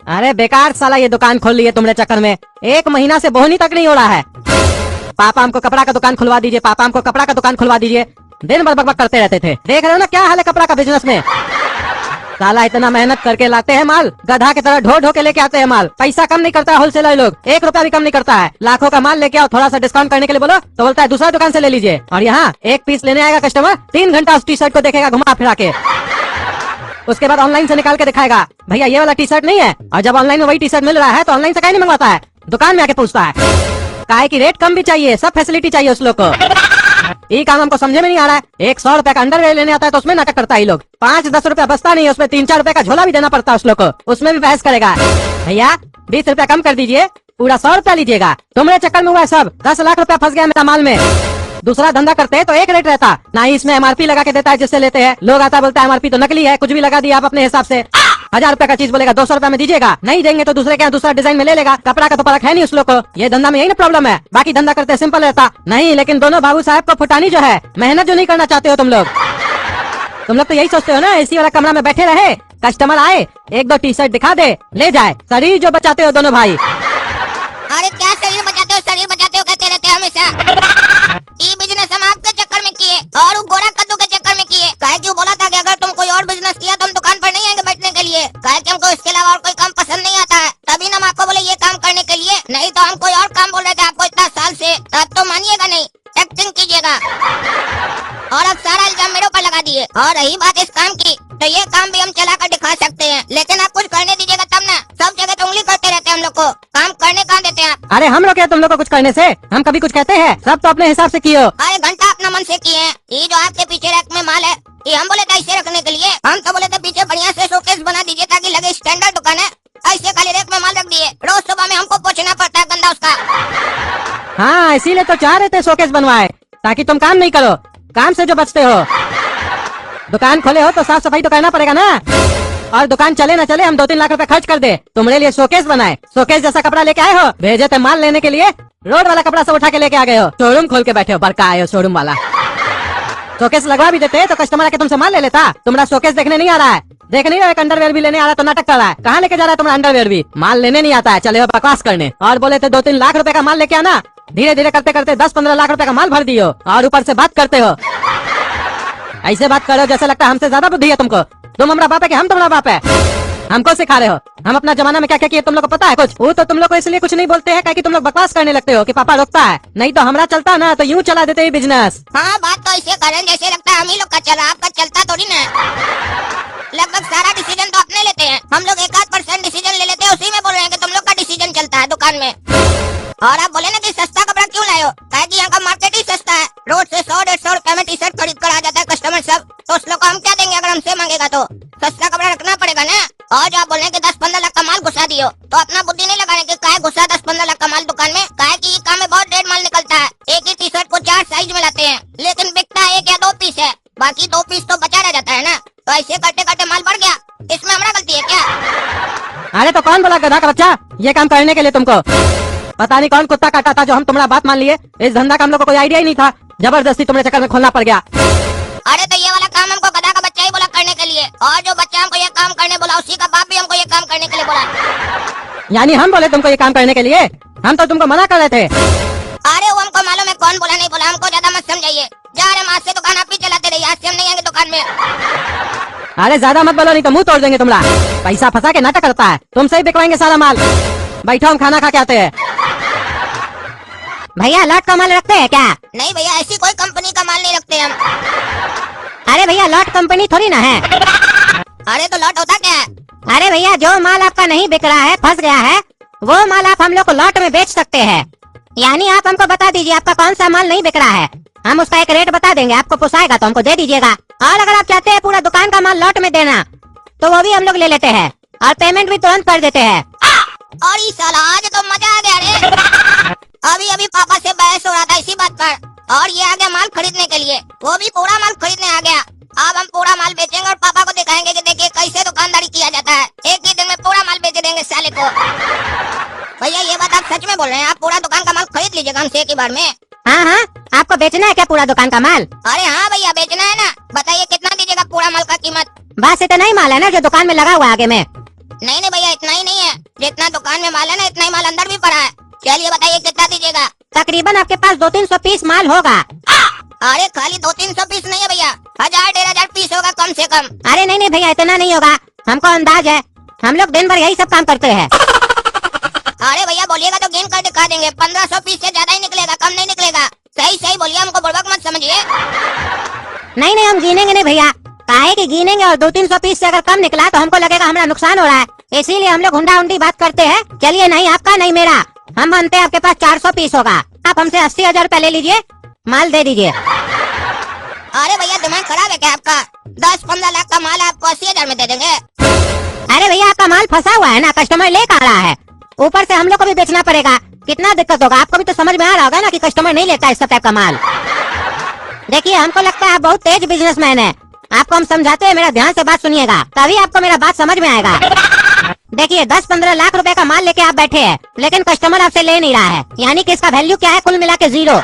अरे बेकार साला ये दुकान खोल ली है तुमने चक्कर में। 1 महीना से बोहनी तक नहीं हो रहा है। पापा हमको कपड़ा का दुकान खुलवा दीजिए, पापा हमको कपड़ा का दुकान खुलवा दीजिए। दिन भर बकबक करते रहते थे। देख रहे हो ना क्या हाल है कपड़ा का बिजनेस में। साला इतना मेहनत करके लाते हैं माल, गधा की तरह ढो ढो के लेके आते हैं माल। पैसा कम नहीं करता है होलसेलर लोग, 1 रुपया भी कम नहीं करता है। लाखों का माल लेके आओ, थोड़ा सा डिस्काउंट करने के लिए बोलो तो बोलता है दूसरा दुकान से ले लीजिए। और यहाँ 1 पीस लेने आएगा कस्टमर, 3 घंटा उस टी शर्ट को देखेगा घुमा फिरा के। उसके बाद ऑनलाइन से निकाल के दिखाएगा भैया ये वाला टी शर्ट नहीं है। और जब ऑनलाइन में वही टी शर्ट मिल रहा है तो ऑनलाइन से काहे नहीं मंगवाता है, दुकान में आके पूछता है। काहे की रेट कम भी चाहिए, सब फैसिलिटी चाहिए उस लोग को। ये काम हमको समझे में नहीं आ रहा है। 100 रुपए का अंडरवेयर लेने आता है तो उसमें नाटक करता है ये लोग। 5-10 रुपया बचता नहीं है, उसमें 3-4 रुपए का झोला भी देना पड़ता है उस लोग को, उसमें भी बहस करेगा। भैया 20 रुपया कम कर दीजिए, पूरा 100 रुपया लीजिएगा। तुम्हारे चक्कर में हुआ है सब, 10 लाख रुपया फंस गया मेरा माल में। दूसरा धंधा करते हैं तो एक रेट रहता, ना ही इसमें MRP लगा के देता है जिससे लेते हैं लोग। आता बोलता है MRP तो नकली है, कुछ भी लगा दिया आप अपने हिसाब से। 1000 रुपए का चीज बोलेगा 200 रुपए में दीजिएगा, नहीं देंगे तो दूसरे के यहाँ दूसरा डिजाइन में ले लेगा। कपड़ा का तो फर्क है नहीं उस लोग को। ये धंधा में यही ना प्रॉब्लम है, बाकी धंधा करते सिंपल रहता नहीं। लेकिन दोनों बाबू साहब को फुटानी जो है, मेहनत जो नहीं करना चाहते हो तुम लोग तो यही सोचते हो ना एसी वाला कमरा में बैठे रहे, कस्टमर आए 1-2 टी शर्ट दिखा दे ले जाए। शरीर जो बचाते हो दोनों भाई। अरे क्या शरीर बचाते हो कहते रहते हैं हमेशा। ये बिजनेस हम आपके चक्कर में किए और वो गोरा कद्दू के चक्कर में किए। काहे कि वो बोला था कि अगर तुम कोई और बिजनेस किया तो हम दुकान पर नहीं आएंगे बैठने के लिए। काहे कि हमको इसके अलावा और कोई काम पसंद नहीं आता है, तभी ना हम आपको बोले ये काम करने के लिए। नहीं तो हम कोई और काम बोल रहे थे आपको इतना साल से, तब तो मानिएगा नहीं, एक्टिंग कीजिएगा। और अब सारा इल्जाम मेरे ऊपर लगा दिए। और रही बात इस काम की तो ये काम भी हम चला कर दिखा सकते हैं, लेकिन आप कुछ करने दीजिएगा तब ना। सब जगह तो उंगली करते रहते हैं हम लोग को, काम करने कहाँ देते हैं आप। अरे हम लोग क्या तुम लोग को कुछ करने से, हम कभी कुछ कहते हैं? सब तो अपने हिसाब से किए हो। अरे घंटा अपना मन से किए हैं। ये जो आपके पीछे रैक में माल है ये हम बोले थे ऐसे रखने के लिए। हम तो बोले थे पीछे बढ़िया से शोकेस बना दीजिए ताकि लगे स्टैंडर्ड दुकान है। ऐसे खाली रैक में माल रख दिए, रोज सुबह में हमको पोछना पड़ता है गंदा उसका। हाँ इसीलिए तो चाह रहे थे शोकेस बनवाए, ताकि तुम काम नहीं करो, काम से जो बचते हो। दुकान खोले हो तो साफ सफाई तो करना पड़ेगा ना। और दुकान चले ना चले हम 2-3 लाख रुपए खर्च कर दे, तुम्हारे लिए शोकेस बनाए। शोकेस जैसा कपड़ा लेके आए हो, भेजे थे माल लेने के लिए, रोड वाला कपड़ा सब उठा के लेके आ गए हो। शोरूम खोल के बैठे हो, बड़का आए हो शोरूम वाला। शोकेस लगवा भी देते तो कस्टमर आके तुमसे माल ले लेता। तुम्हारा शोकेस देखने नहीं आ रहा है, देख नहीं रहा है, अंडरवेयर भी लेने आ रहा है तो नाटक कर रहा है। कहाँ लेके जा रहा है तुम्हारा अंडरवेयर भी, माल लेने नहीं आता है, चले हो बकवास करने। और बोले थे 2-3 लाख रुपए का माल लेके आना, धीरे धीरे करते करते 10-15 लाख रुपए का माल भर दियो और ऊपर से बात करते हो। ऐसे बात करो जैसे लगता है हमसे ज्यादा बुद्धि है तुमको। तुम हमारा बाप है कि हम तुम्हारा बाप है? हमको सिखा रहे हो। हम अपना जमाना में क्या क्या किए तुम लोग को पता है कुछ? वो तो तुम लोग को इसलिए कुछ नहीं बोलते हैं कि तुम लोग बकवास करने लगते हो कि पापा रोकता है, नहीं तो हमारा चलता ना तो यूँ चला देते बिजनेस। हाँ बात तो ऐसे करें जैसे लगता है हम ही लोग का चल रहा, आपका चलता थोड़ी ना। लगभग सारा डिसीजन तो अपने लेते हैं, हम लोग 1-8% डिसीजन ले लेते हैं, उसी में बोल रहे हैं कि तुम लोग का डिसीजन चलता है दुकान में। और आप बोले ना कि सस्ता कपड़ा क्यों लाए हो, कहे कि यहाँ का मार्केट ही सस्ता है। रोज से 100-150 रुपए में टी शर्ट खरीद कर आ जाता है कस्टमर सब, तो उस लोग को हम क्या देंगे अगर हमसे मांगेगा तो। सस्ता कपड़ा रखना पड़ेगा ना। और जो आप बोले कि 10-15 लाख का माल घुसा दियो, तो अपना बुद्धि नहीं लगाने की काहे घुसा 10-15 लाख का माल दुकान में। काहे कि ये काम में बहुत ढेर माल निकलता है, एक ही टी शर्ट को 4 साइज में लाते हैं, लेकिन बिकता 1 या 2 पीस है, बाकी 2 पीस तो बचा रह जाता है ना। तो ऐसे करते करते माल बढ़ गया, इसमें हमारा गलती है क्या? अरे तो कौन बोला गधा का बच्चा ये काम करने के लिए तुमको? पता नहीं कौन कुत्ता काटा था जो हम तुम्हारा बात मान लिए। इस धंधा का हम लोग को कोई आइडिया ही नहीं था, जबरदस्ती तुम्हारे चक्कर में खोलना पड़ गया। अरे तो ये वाला काम हमको गधा का बच्चा ही बोला करने के लिए, और जो बच्चा हमको ये काम करने बोला उसी का बाप भी हमको ये काम करने के लिए बोला। यानी हम बोले तुमको ये काम करने के लिए? हम तो तुमको मना कर रहे थे। अरे वो हमको मालूम है कौन बोला नहीं बोला, हमको ज्यादा मत समझाइए। जा रहे आज से दुकान आप ही चलाते रहिए, आज से हम नहीं आएंगे दुकान में। अरे ज्यादा मत बोलो नहीं तो मुंह तोड़ देंगे तुम्हारा। पैसा फंसा के नाटक करता है, तुमसे ही बिकवाएंगे सारा माल। बैठो हम खाना खा के आते हैं। भैया लॉट का माल रखते हैं क्या? नहीं भैया ऐसी कोई कंपनी का माल नहीं रखते हम। अरे भैया लॉट कंपनी थोड़ी ना है। अरे तो लॉट होता क्या है? अरे भैया जो माल आपका नहीं बिक रहा है, फंस गया है, वो माल आप हम लोग को लॉट में बेच सकते हैं। यानी आप हमको बता दीजिए आपका कौन सा माल नहीं बिक रहा है, हम उसका एक रेट बता देंगे, आपको पोसाएगा तो हमको दे दीजिएगा। और अगर आप चाहते हैं पूरा दुकान का माल लॉट में देना तो वो भी हम लोग ले लेते हैं और पेमेंट भी तुरंत कर देते हैं। और इस साल आज तो मजा आ गया रे। अभी अभी पापा से बहस हो रहा था इसी बात पर, और ये आ गया माल खरीदने के लिए, वो भी पूरा माल खरीदने आ गया। अब हम पूरा माल बेचेंगे और पापा को दिखाएंगे कि देखिए कैसे दुकानदारी किया जाता है। एक ही दिन में पूरा माल बेच देंगे साले को। भैया ये बात आप सच में बोल रहे हैं? आप पूरा दुकान का माल खरीद लीजिएगा हमसे एक ही बार में। हाँ हाँ, आपको बेचना है क्या पूरा दुकान का माल? अरे हाँ भैया बेचना है ना, बताइए कितना दीजिएगा पूरा माल का कीमत? बस इतना ही माल है ना जो दुकान में लगा हुआ है आगे में? नहीं नहीं भैया, इतना ही नहीं है। जितना दुकान में माल है ना, इतना ही माल अंदर भी पड़ा है। चलिए बताइए कितना दीजिएगा? तकरीबन आपके पास 200-300 पीस माल होगा। अरे खाली 200-300 पीस नहीं है भैया, 1000-1500 पीस होगा कम से कम। अरे नहीं नहीं भैया, इतना नहीं होगा, हमको अंदाज है, हम लोग दिन भर यही सब काम करते हैं। अरे भैया बोलिएगा तो गिन कर दिखा देंगे। 1500 पीस से ज्यादा ही निकलेगा, कम नहीं निकलेगा। सही सही बोलिए, हमको बुड़बक मत समझिए। नहीं नहीं, हम गिनेंगे नहीं भैया, काहे कि गिनेंगे और 200-300 पीस से अगर कम निकला तो हमको लगेगा हमारा नुकसान हो रहा है, इसीलिए हम लोग हुंडा हुंडी बात करते हैं। चलिए, नहीं आपका नहीं मेरा, हम मानते हैं आपके पास 400 पीस होगा, आप हमसे 80,000 रुपया ले लीजिए, माल दे दीजिए। अरे भैया दिमाग खराब है क्या आपका? 10-15 लाख का माल आपको 80,000 में दे देंगे? अरे भैया, आपका माल फंसा हुआ है ना, कस्टमर लेकर आ रहा है, ऊपर से हम लोग को भी बेचना पड़ेगा, कितना दिक्कत होगा। आपको भी तो समझ में आ रहा होगा ना कि कस्टमर नहीं लेता इस टाइप का माल। देखिए, हमको लगता है आप बहुत तेज बिजनेसमैन है, आपको हम समझाते हैं, मेरा ध्यान से बात सुनिएगा, तभी आपको मेरा बात समझ में आएगा। देखिए, 10-15 लाख रुपए का माल लेके आप बैठे हैं, लेकिन कस्टमर आपसे ले नहीं रहा है, यानी कि इसका वैल्यू क्या है? कुल मिला के 0।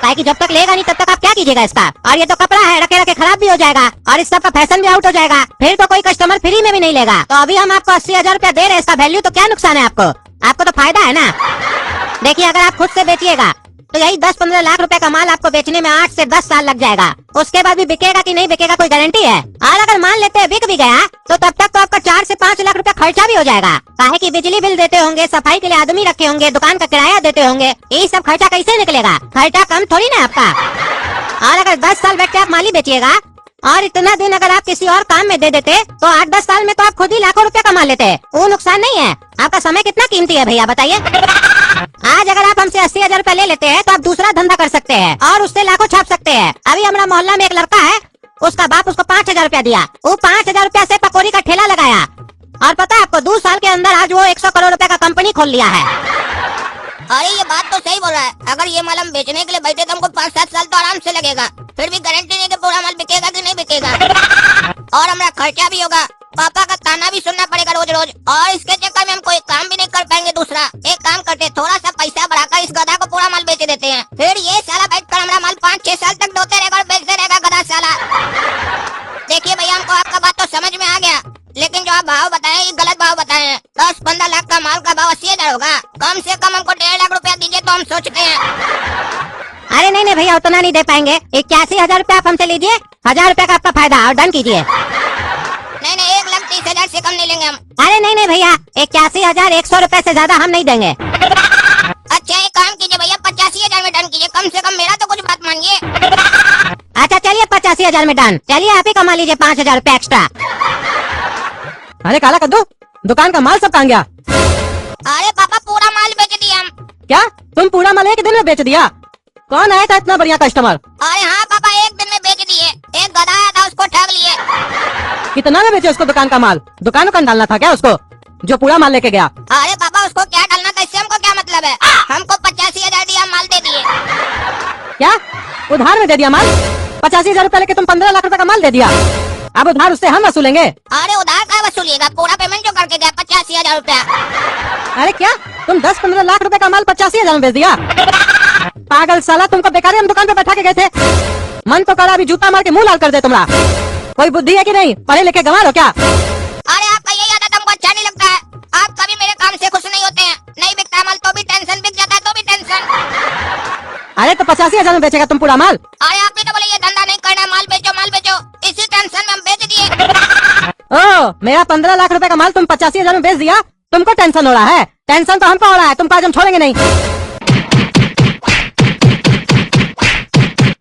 काहे कि जब तक लेगा नहीं तब तक आप क्या कीजिएगा इसका? और ये तो कपड़ा है, रखे रखे खराब भी हो जाएगा और इस सब का फैशन भी आउट हो जाएगा, फिर तो कोई कस्टमर फ्री में भी नहीं लेगा। तो अभी हम आपको 80,000 रुपया दे रहे हैं, इसका वैल्यू, तो क्या नुकसान है आपको? आपको तो फायदा है ना। देखिए, अगर आप खुद से बेचिएगा तो यही 10-15 लाख रुपए का माल आपको बेचने में 8 से 10 साल लग जाएगा, उसके बाद भी बिकेगा कि नहीं बिकेगा कोई गारंटी है? और अगर मान लेते हैं बिक भी गया तो तब तक तो आपका 4 से 5 लाख रुपया खर्चा भी हो जाएगा, काहे कि बिजली बिल देते होंगे, सफाई के लिए आदमी रखे होंगे, दुकान का किराया देते होंगे, ये सब खर्चा कैसे निकलेगा? खर्चा कम थोड़ी ना आपका। और अगर 10 साल बैठ के आप माली बेचिएगा और इतना दिन अगर आप किसी और काम में दे देते तो 8-10 साल में तो आप खुद ही लाखों रुपया कमा लेते, वो नुकसान नहीं है। आपका समय कितना कीमती है भैया, बताइए। आज अगर आप हमसे 80,000 रुपया ले लेते हैं तो आप दूसरा धंधा कर सकते हैं और उससे लाखों छाप सकते हैं। अभी हमारा मोहल्ला में एक लड़का है, उसका बाप उसको 5,000 रुपया दिया, वो 5,000 रुपया से पकौड़ी का ठेला लगाया और पता है आपको, 2 साल के अंदर आज वो 100 करोड़ रुपए का कंपनी खोल लिया है। अरे ये बात तो सही बोल रहा है। अगर ये माल हम बेचने के लिए बैठे तो हमको 5-7 साल तो आराम से लगेगा, फिर भी गारंटी नहीं कि पूरा माल बिकेगा कि नहीं बिकेगा। और हमारा खर्चा भी होगा, पापा का ताना भी सुनना पड़ेगा रोज रोज, और इसके चक्कर में हम कोई काम भी नहीं कर पाएंगे। दूसरा एक काम करते, थोड़ा सा पैसा बढ़ाकर इस गधा को पूरा माल बेच देते हैं, फिर ये साला बैठकर हमारा माल 5-6 साल तक ढोते रहेगा और बेचते रहेगा गधा साला। देखिए भैया, हमको आपका बात तो समझ में आ गया, लेकिन जो आप भाव बताए ये गलत भाव बताए हैं। 10-15 लाख का माल का भाव 80,000 होगा, कम से कम हमको 1.5 लाख रुपया दीजिए तो हम सोचते हैं। अरे नहीं नहीं भैया, उतना नहीं दे पाएंगे, 81,000 रुपया आप हमसे लीजिए, 1,000 रुपया का आपका फायदा, और डन कीजिए। नहीं नहीं, 1,30,000 से कम नहीं लेंगे हम। अरे नहीं नहीं भैया, 81,100 रुपए से ज्यादा हम नहीं देंगे। अच्छा एक काम कीजिए भैया, 85,000 में डन कीजिए, कम से कम मेरा तो कुछ बात मानिए। अच्छा चलिए, 85,000 में डन। चलिए, आप ही कमा लीजिए 5,000 रुपया एक्स्ट्रा। अरे काला कद्दू, दुकान का माल सब कहाँ गया? अरे पापा, पूरा माल बेच दिया हम। क्या तुम पूरा माल एक दिन में बेच दिया? कौन आया था इतना बढ़िया कस्टमर? अरे हाँ पापा, एक दिन में बेच दिए। एक गधा आया था, उसको ठग लिए। कितना में बेचे उसको दुकान का माल? दुकान डालना था क्या उसको, जो पूरा माल लेके गया? अरे पापा, उसको क्या डालना था, इससे हमको क्या मतलब है? हमको 85,000 दिया, माल दे दिए। क्या उधार में दे दिया माल? 85,000 रुपए लेके तुम 15 लाख रुपए का माल दे दिया, अब उधार उससे हम वसूलेंगे? अरे उधार का वसूलिएगा, पूरा पेमेंट जो करके गया 85,000 रुपया। अरे क्या तुम 10-15 लाख रुपए का माल 85,000 में बेच दिया? पागल साला, तुमको बेकार हम दुकान पे बैठा के गए थे, मन तो करा अभी जूता मार के मुंह लाल कर दे तुम्हारा। कोई बुद्धि है कि नहीं? पढ़े लिखे गंवार हो क्या? अरे आपका यही आदत हमको अच्छा नहीं लगता है। आप कभी मेरे काम से खुश नहीं होते हैं, नहीं बिकता माल तो भी टेंशन, बिक जाता है तो भी टेंशन। अरे तो 85,000 में बेचेगा तुम पूरा माल? अरे आप भी तो बोले ये धंधा नहीं करना, माल बेचो माल बेचो, इसी टेंशन में हम बेच दिए। ओ, मेरा 15 लाख रुपए का माल तुम 85,000 में बेच दिया, तुमको टेंशन हो रहा है? टेंशन तो हमको हो रहा है, तुमको आज हम छोड़ेंगे नहीं।